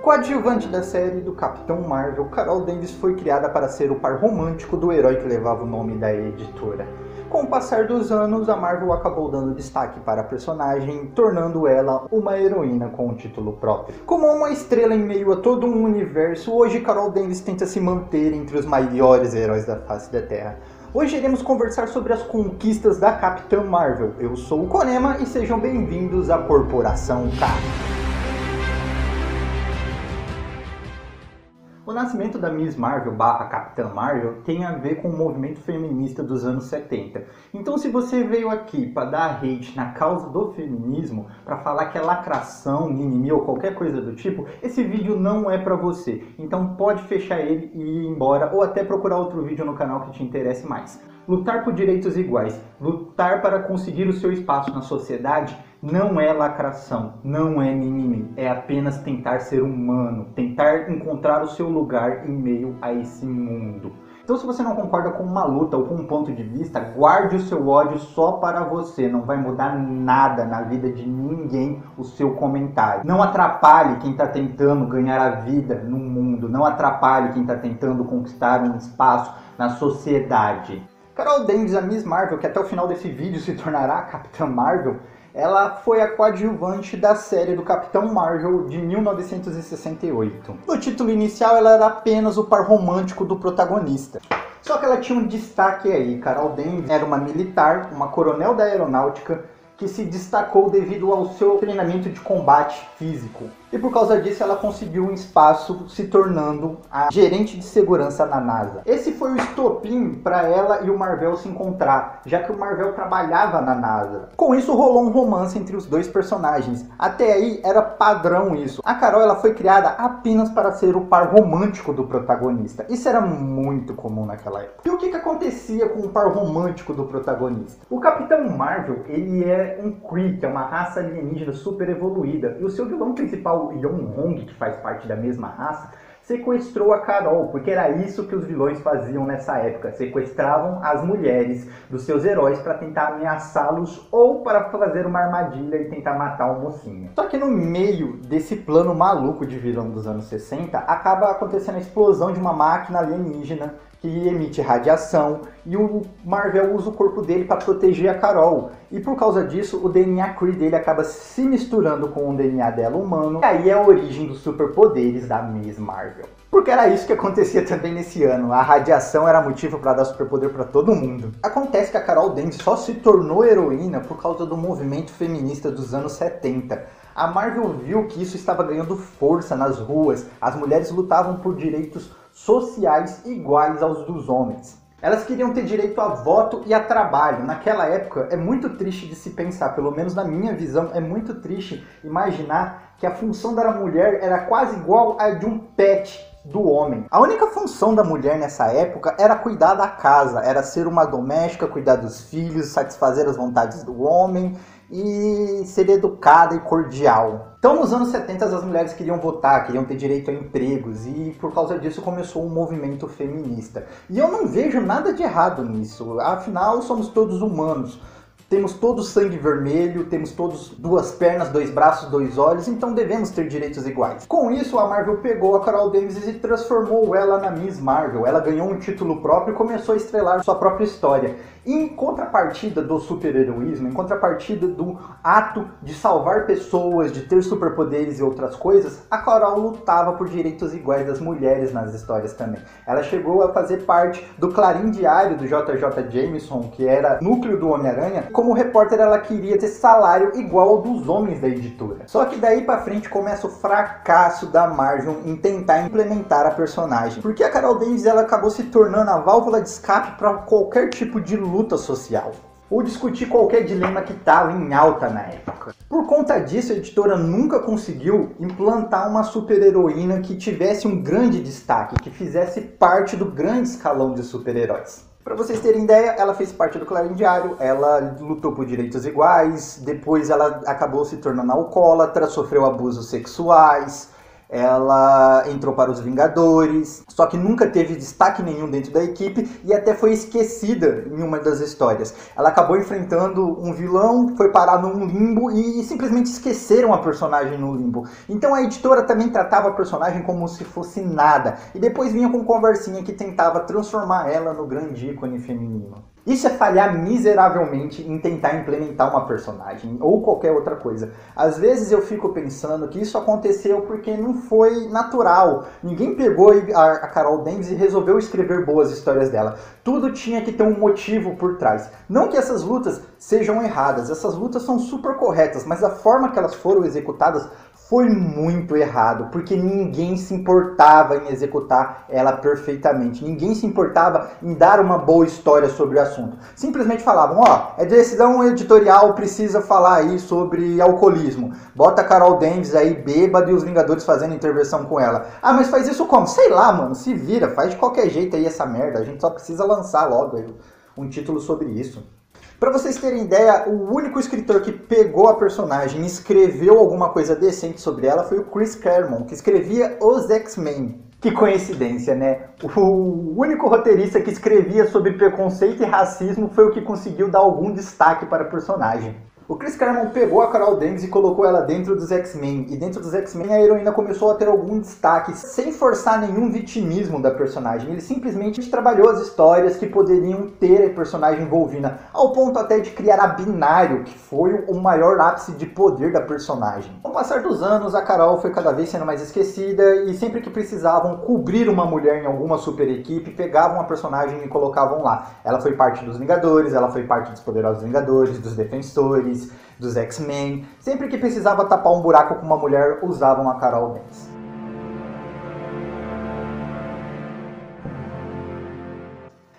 Coadjuvante da série do Capitão Marvel, Carol Danvers foi criada para ser o par romântico do herói que levava o nome da editora. Com o passar dos anos, a Marvel acabou dando destaque para a personagem, tornando ela uma heroína com um título próprio. Como uma estrela em meio a todo um universo, hoje Carol Danvers tenta se manter entre os maiores heróis da face da Terra. Hoje iremos conversar sobre as conquistas da Capitã Marvel. Eu sou o Konema e sejam bem-vindos à Corporação K. O nascimento da Miss Marvel / Capitã Marvel tem a ver com o movimento feminista dos anos 70. Então se você veio aqui para dar hate na causa do feminismo, para falar que é lacração, mimimi ou qualquer coisa do tipo, esse vídeo não é para você. Então pode fechar ele e ir embora ou até procurar outro vídeo no canal que te interesse mais. Lutar por direitos iguais, lutar para conseguir o seu espaço na sociedade não é lacração, não é mimimi, é apenas tentar ser humano, tentar encontrar o seu lugar em meio a esse mundo. Então se você não concorda com uma luta ou com um ponto de vista, guarde o seu ódio só para você, não vai mudar nada na vida de ninguém o seu comentário. Não atrapalhe quem está tentando ganhar a vida no mundo, não atrapalhe quem está tentando conquistar um espaço na sociedade. Carol Danvers, a Miss Marvel, que até o final desse vídeo se tornará a Capitã Marvel, ela foi a coadjuvante da série do Capitão Marvel de 1968. No título inicial, ela era apenas o par romântico do protagonista. Só que ela tinha um destaque aí. Carol Danvers era uma militar, uma coronel da aeronáutica, que se destacou devido ao seu treinamento de combate físico. E por causa disso ela conseguiu um espaço se tornando a gerente de segurança na NASA. Esse foi o estopim para ela e o Marvel se encontrar, já que o Marvel trabalhava na NASA. Com isso rolou um romance entre os dois personagens. Até aí era padrão isso. A Carol ela foi criada apenas para ser o par romântico do protagonista. Isso era muito comum naquela época. E o que acontecia com o par romântico do protagonista? O Capitão Marvel, ele é um Kree, que é uma raça alienígena super evoluída. E o seu vilão principal, o Yon-Hong, que faz parte da mesma raça, sequestrou a Carol, porque era isso que os vilões faziam nessa época. Sequestravam as mulheres dos seus heróis para tentar ameaçá-los ou para fazer uma armadilha e tentar matar o mocinho. Só que no meio desse plano maluco de vilão dos anos 60, acaba acontecendo a explosão de uma máquina alienígena que emite radiação, e o Marvel usa o corpo dele para proteger a Carol. E por causa disso, o DNA Kree dele acaba se misturando com o DNA dela humano, e aí é a origem dos superpoderes da Miss Marvel. Porque era isso que acontecia também nesse ano, a radiação era motivo para dar superpoder para todo mundo. Acontece que a Carol Danvers só se tornou heroína por causa do movimento feminista dos anos 70. A Marvel viu que isso estava ganhando força nas ruas, as mulheres lutavam por direitos sociais iguais aos dos homens. Elas queriam ter direito a voto e a trabalho. Naquela época é muito triste de se pensar, pelo menos na minha visão, é muito triste imaginar que a função da mulher era quase igual a de um pet do homem. A única função da mulher nessa época era cuidar da casa, era ser uma doméstica, cuidar dos filhos, satisfazer as vontades do homem e ser educada e cordial. Então nos anos 70 as mulheres queriam votar, queriam ter direito a empregos e por causa disso começou um movimento feminista. E eu não vejo nada de errado nisso, afinal somos todos humanos. Temos todos sangue vermelho, temos todos duas pernas, dois braços, dois olhos, então devemos ter direitos iguais. Com isso, a Marvel pegou a Carol Danvers e transformou ela na Miss Marvel. Ela ganhou um título próprio e começou a estrelar sua própria história. Em contrapartida do super-heroísmo, em contrapartida do ato de salvar pessoas, de ter superpoderes e outras coisas, a Carol lutava por direitos iguais das mulheres nas histórias também. Ela chegou a fazer parte do Clarim Diário do J.J. Jameson, que era núcleo do Homem-Aranha. Como repórter, ela queria ter salário igual ao dos homens da editora. Só que daí pra frente começa o fracasso da Marvel em tentar implementar a personagem. Porque a Carol Danvers ela acabou se tornando a válvula de escape para qualquer tipo de luta social, ou discutir qualquer dilema que estava em alta na época. Por conta disso, a editora nunca conseguiu implantar uma super-heroína que tivesse um grande destaque, que fizesse parte do grande escalão de super-heróis. Para vocês terem ideia, ela fez parte do Clarim Diário, ela lutou por direitos iguais, depois ela acabou se tornando alcoólatra, sofreu abusos sexuais, Ela entrou para os Vingadores, só que nunca teve destaque nenhum dentro da equipe e até foi esquecida em uma das histórias. Ela acabou enfrentando um vilão, foi parar num limbo e simplesmente esqueceram a personagem no limbo. Então a editora também tratava a personagem como se fosse nada e depois vinha com conversinha que tentava transformar ela no grande ícone feminino. Isso é falhar miseravelmente em tentar implementar uma personagem ou qualquer outra coisa. Às vezes eu fico pensando que isso aconteceu porque não foi natural. Ninguém pegou a Carol Danvers e resolveu escrever boas histórias dela. Tudo tinha que ter um motivo por trás. Não que essas lutas sejam erradas, essas lutas são super corretas, mas a forma que elas foram executadas foi muito errado, porque ninguém se importava em executar ela perfeitamente. Ninguém se importava em dar uma boa história sobre o assunto. Simplesmente falavam, ó, é decisão editorial, precisa falar aí sobre alcoolismo. Bota a Carol Danvers aí bêbada e os Vingadores fazendo intervenção com ela. Ah, mas faz isso como? Sei lá, mano, se vira, faz de qualquer jeito aí essa merda. A gente só precisa lançar logo aí um título sobre isso. Pra vocês terem ideia, o único escritor que pegou a personagem e escreveu alguma coisa decente sobre ela foi o Chris Claremont, que escrevia os X-Men. Que coincidência, né? O único roteirista que escrevia sobre preconceito e racismo foi o que conseguiu dar algum destaque para a personagem. O Chris Claremont pegou a Carol Danvers e colocou ela dentro dos X-Men. E dentro dos X-Men a heroína começou a ter algum destaque, sem forçar nenhum vitimismo da personagem. Ele simplesmente trabalhou as histórias que poderiam ter a personagem Wolverine, ao ponto até de criar a Binário, que foi o maior ápice de poder da personagem. Com o passar dos anos, a Carol foi cada vez sendo mais esquecida e sempre que precisavam cobrir uma mulher em alguma super equipe, pegavam a personagem e colocavam lá. Ela foi parte dos Vingadores, ela foi parte dos Poderosos Vingadores, dos Defensores, dos X-Men. Sempre que precisava tapar um buraco com uma mulher, usavam a Carol Danvers.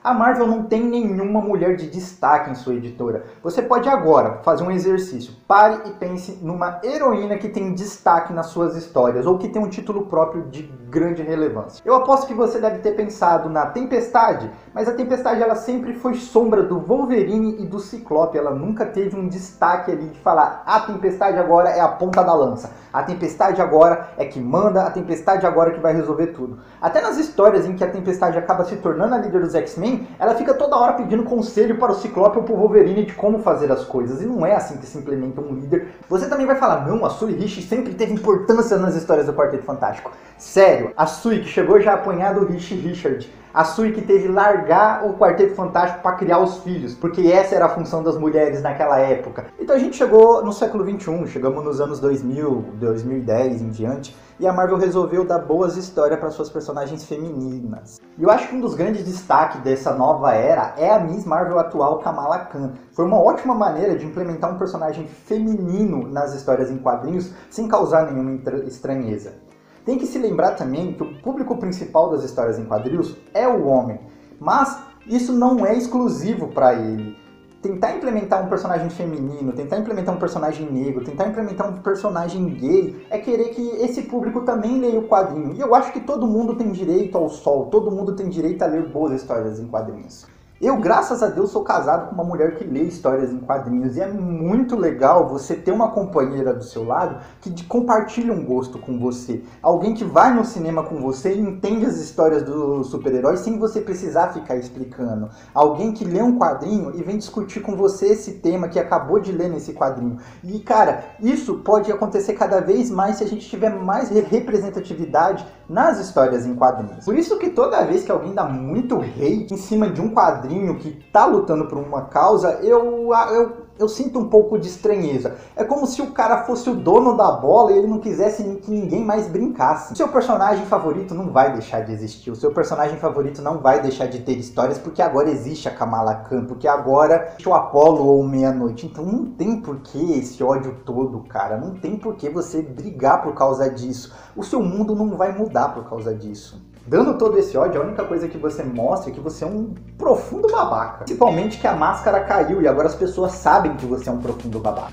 A Marvel não tem nenhuma mulher de destaque em sua editora. Você pode agora fazer um exercício. Pare e pense numa heroína que tem destaque nas suas histórias ou que tem um título próprio de grande relevância. Eu aposto que você deve ter pensado na Tempestade, mas a Tempestade ela sempre foi sombra do Wolverine e do Ciclope. Ela nunca teve um destaque ali de falar a Tempestade agora é a ponta da lança. A Tempestade agora é que manda, a Tempestade agora é que vai resolver tudo. Até nas histórias em que a Tempestade acaba se tornando a líder dos X-Men, ela fica toda hora pedindo conselho para o Ciclope ou para o Wolverine de como fazer as coisas. E não é assim que se implementa um líder. Você também vai falar, não, a Sue Rich sempre teve importância nas histórias do Quarteto Fantástico. Sério, a Sue que chegou já a apanhar do Rich Richard. A Sue que teve que largar o Quarteto Fantástico para criar os filhos, porque essa era a função das mulheres naquela época. Então a gente chegou no século XXI, chegamos nos anos 2000, 2010 em diante, e a Marvel resolveu dar boas histórias para suas personagens femininas. E eu acho que um dos grandes destaques dessa nova era é a Miss Marvel atual, Kamala Khan. Foi uma ótima maneira de implementar um personagem feminino nas histórias em quadrinhos sem causar nenhuma estranheza. Tem que se lembrar também que o público principal das histórias em quadrinhos é o homem, mas isso não é exclusivo para ele. Tentar implementar um personagem feminino, tentar implementar um personagem negro, tentar implementar um personagem gay, é querer que esse público também leia o quadrinho. E eu acho que todo mundo tem direito ao sol, todo mundo tem direito a ler boas histórias em quadrinhos. Eu, graças a Deus, sou casado com uma mulher que lê histórias em quadrinhos e é muito legal você ter uma companheira do seu lado que compartilha um gosto com você. Alguém que vai no cinema com você e entende as histórias dos super-heróis sem você precisar ficar explicando. Alguém que lê um quadrinho e vem discutir com você esse tema que acabou de ler nesse quadrinho. E, cara, isso pode acontecer cada vez mais se a gente tiver mais representatividade nas histórias em quadrinhos. Por isso que toda vez que alguém dá muito hate em cima de um quadrinho que tá lutando por uma causa, eu sinto um pouco de estranheza. É como se o cara fosse o dono da bola e ele não quisesse que ninguém mais brincasse. O seu personagem favorito não vai deixar de existir. O seu personagem favorito não vai deixar de ter histórias porque agora existe a Kamala Khan, porque agora existe o Apollo ou Meia-Noite. Então não tem por que esse ódio todo, cara. Não tem por que você brigar por causa disso. O seu mundo não vai mudar por causa disso. Dando todo esse ódio, a única coisa que você mostra é que você é um profundo babaca. Principalmente que a máscara caiu e agora as pessoas sabem que você é um profundo babaca.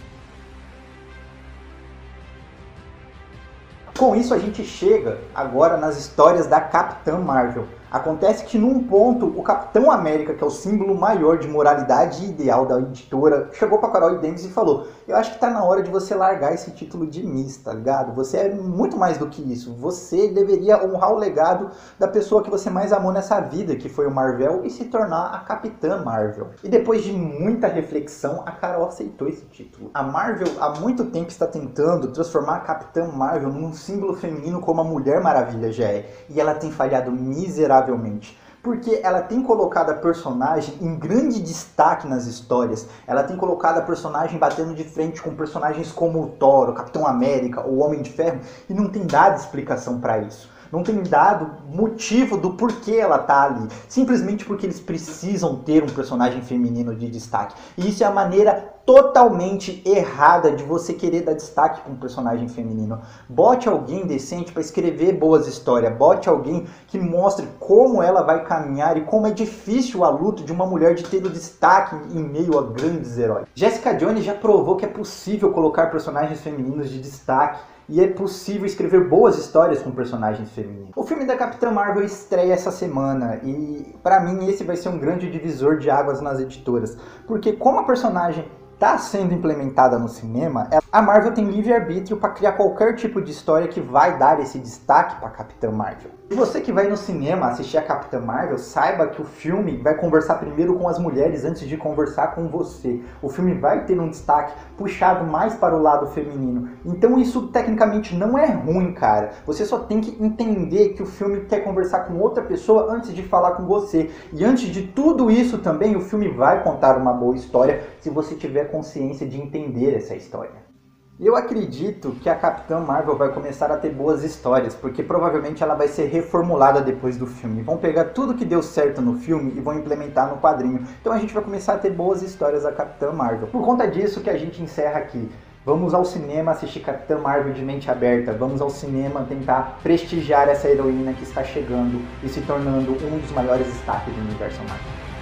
Com isso a gente chega agora nas histórias da Capitã Marvel. Acontece que num ponto, o Capitão América, que é o símbolo maior de moralidade e ideal da editora, chegou pra Carol Danvers e falou: eu acho que tá na hora de você largar esse título de Miss, tá ligado? Você é muito mais do que isso. Você deveria honrar o legado da pessoa que você mais amou nessa vida, que foi o Marvel, e se tornar a Capitã Marvel. E depois de muita reflexão, a Carol aceitou esse título. A Marvel há muito tempo está tentando transformar a Capitã Marvel num símbolo feminino como a Mulher Maravilha já é. E ela tem falhado miseravelmente. Porque ela tem colocado a personagem em grande destaque nas histórias. Ela tem colocado a personagem batendo de frente com personagens como o Thor, o Capitão América, o Homem de Ferro, e não tem dado explicação para isso. Não tem dado motivo do porquê ela tá ali. Simplesmente porque eles precisam ter um personagem feminino de destaque. E isso é a maneira totalmente errada de você querer dar destaque para um personagem feminino. Bote alguém decente para escrever boas histórias. Bote alguém que mostre como ela vai caminhar e como é difícil a luta de uma mulher de ter o destaque em meio a grandes heróis. Jessica Jones já provou que é possível colocar personagens femininos de destaque. E é possível escrever boas histórias com personagens femininos. O filme da Capitã Marvel estreia essa semana e pra mim esse vai ser um grande divisor de águas nas editoras. Porque como a personagem está sendo implementada no cinema, a Marvel tem livre-arbítrio para criar qualquer tipo de história que vai dar esse destaque para a Capitã Marvel. E você que vai no cinema assistir a Capitã Marvel, saiba que o filme vai conversar primeiro com as mulheres antes de conversar com você. O filme vai ter um destaque puxado mais para o lado feminino. Então isso tecnicamente não é ruim, cara. Você só tem que entender que o filme quer conversar com outra pessoa antes de falar com você. E antes de tudo isso também, o filme vai contar uma boa história se você tiver consciência de entender essa história. Eu acredito que a Capitã Marvel vai começar a ter boas histórias, porque provavelmente ela vai ser reformulada depois do filme. Vão pegar tudo que deu certo no filme e vão implementar no quadrinho. Então a gente vai começar a ter boas histórias da Capitã Marvel. Por conta disso que a gente encerra aqui. Vamos ao cinema assistir Capitã Marvel de mente aberta. Vamos ao cinema tentar prestigiar essa heroína que está chegando e se tornando um dos maiores destaques do universo Marvel.